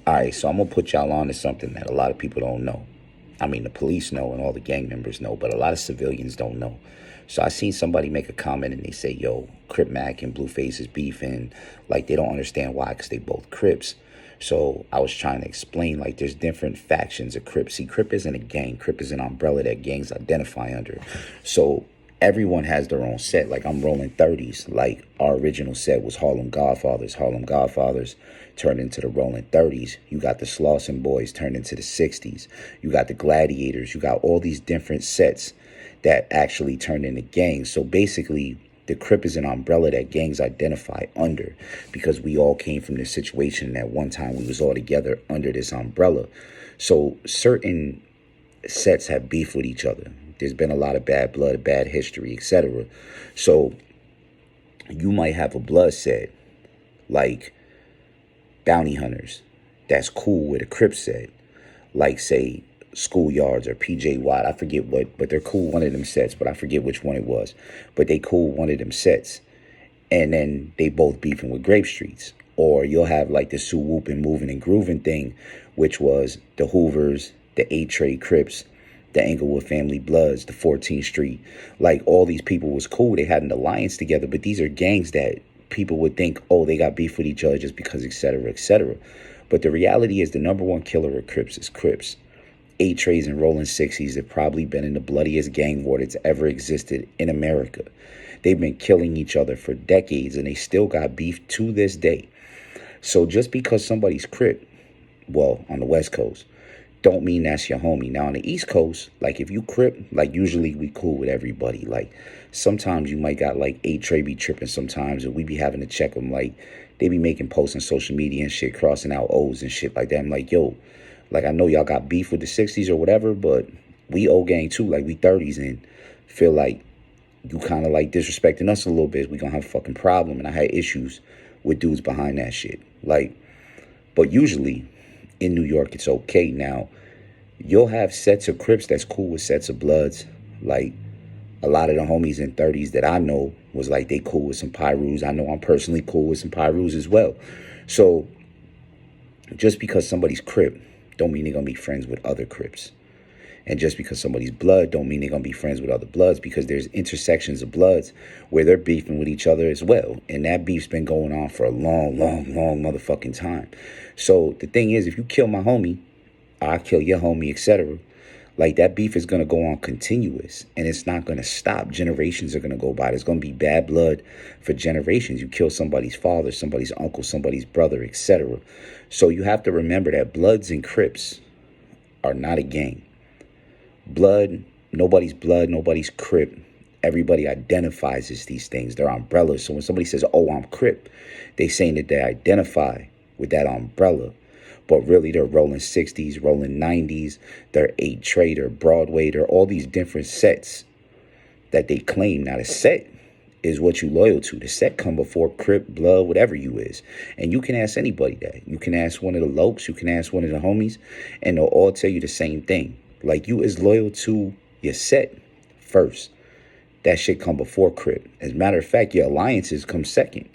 All right, so I'm gonna put y'all on to something that a lot of people don't know. I mean, the police know and all the gang members know, but a lot of civilians don't know. So I seen somebody make a comment and they say, "Yo, Crip Mac and Blueface is beefing," like they don't understand why, because they both Crips. So I was trying to explain, like, there's different factions of Crips. See, Crip isn't a gang. Crip is an umbrella that gangs identify under. So everyone has their own set. Like, I'm rolling 30s. Like, our original set was Harlem Godfathers. Harlem Godfathers turned into the rolling 30s. You got the Slauson Boys turned into the 60s. You got the Gladiators. You got all these different sets that actually turned into gangs. So basically, the Crip is an umbrella that gangs identify under, because we all came from this situation. At one time, we was all together under this umbrella. So certain sets have beef with each other. There's been a lot of bad blood, bad history, etc. So you might have a blood set like Bounty Hunters that's cool with a Crip set, like, say, Schoolyards or PJ Watt. I forget what, but they're cool one of them sets, but I forget which one it was. But they cool one of them sets. And then they both beefing with Grape Streets. Or you'll have like the Sue Whooping, Moving and Grooving thing, which was the Hoovers, the 8 Trade Crips, the Englewood Family Bloods, the 14th Street. Like, all these people was cool. They had an alliance together, but these are gangs that people would think, oh, they got beef with each other just because, etc., etc. But the reality is the number one killer of Crips is Crips. 8 Trays and Rolling 60s have probably been in the bloodiest gang war that's ever existed in America. They've been killing each other for decades, and they still got beef to this day. So just because somebody's Crip, well, on the West Coast, don't mean that's your homie. Now, on the East Coast, like, if you Crip, like, usually we cool with everybody. Like, sometimes you might got, like, 8 Tray be tripping sometimes, and we be having to check them. Like, they be making posts on social media and shit, crossing out O's and shit like that. I'm like, yo, like, I know y'all got beef with the 60s or whatever, but we old gang too. Like, we 30s, and feel like you kind of like disrespecting us a little bit. We gonna have a fucking problem. And I had issues with dudes behind that shit. Like, but usually in New York, it's okay. Now, you'll have sets of Crips that's cool with sets of Bloods. Like, a lot of the homies in 30s that I know was like, they cool with some Pyrus. I know I'm personally cool with some Pyrus as well. So just because somebody's Crip don't mean they're going to be friends with other Crips. And just because somebody's blood don't mean they're going to be friends with other bloods, because there's intersections of bloods where they're beefing with each other as well. And that beef's been going on for a long, long, long motherfucking time. So the thing is, if you kill my homie, I kill your homie, etc., like, that beef is going to go on continuous, and it's not going to stop. Generations are going to go by. There's going to be bad blood for generations. You kill somebody's father, somebody's uncle, somebody's brother, etc. So you have to remember that Bloods and Crips are not a gang. Blood, nobody's Crip. Everybody identifies as these things. They're umbrellas. So when somebody says, oh, I'm Crip, they saying that they identify with that umbrella. But really, they're rolling 60s, rolling 90s. They're 8 Trader, Broadway. They're all these different sets that they claim. Now, the set is what you loyal to. The set come before Crip, Blood, whatever you is. And you can ask anybody that. You can ask one of the lokes. You can ask one of the homies. And they'll all tell you the same thing. Like, you is loyal to your set first. That shit come before Crip. As a matter of fact, your alliances come second.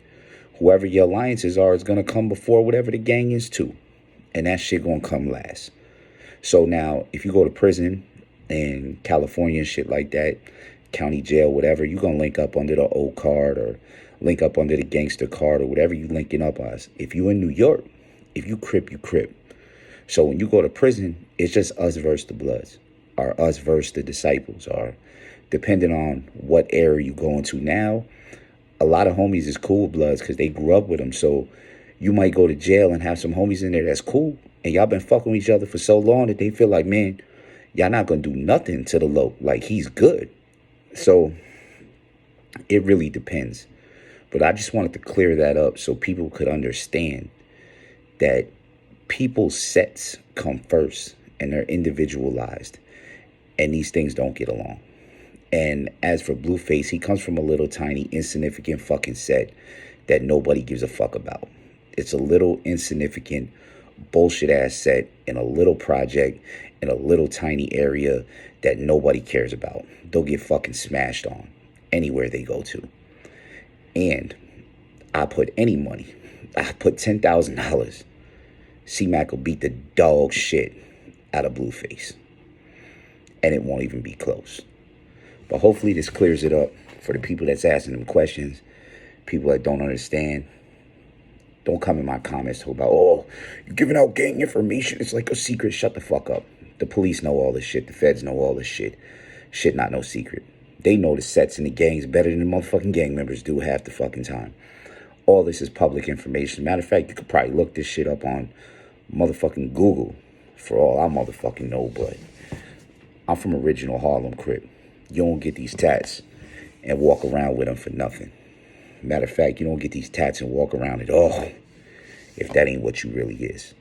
Whoever your alliances are is going to come before whatever the gang is too. And that shit gonna come last. So now, if you go to prison in California and shit like that, county jail, whatever, you gonna link up under the old card or link up under the gangster card or whatever you linking up as. If you in New York, if you Crip, you Crip. So when you go to prison, it's just us versus the Bloods, or us versus the Disciples, or depending on what era you go into now. A lot of homies is cool with Bloods because they grew up with them. So you might go to jail and have some homies in there that's cool, and y'all been fucking with each other for so long that they feel like, man, y'all not gonna do nothing to the low. Like, he's good. So it really depends. But I just wanted to clear that up so people could understand that people's sets come first, and they're individualized, and these things don't get along. And as for Blueface, he comes from a little tiny insignificant fucking set that nobody gives a fuck about. It's a little insignificant bullshit ass set in a little project in a little tiny area that nobody cares about. They'll get fucking smashed on anywhere they go to. And I put any money, I put $10,000 C-Mac will beat the dog shit out of Blueface. And it won't even be close. But hopefully this clears it up for the people that's asking them questions, people that don't understand. Don't come in my comments talk about, oh, you're giving out gang information. It's like a secret. Shut the fuck up. The police know all this shit. The feds know all this shit. Shit not no secret. They know the sets and the gangs better than the motherfucking gang members do half the fucking time. All this is public information. Matter of fact, you could probably look this shit up on motherfucking Google for all I motherfucking know, but I'm from original Harlem Crip. You don't get these tats and walk around with them for nothing. Matter of fact, you don't get these tats and walk around at all if that ain't what you really is.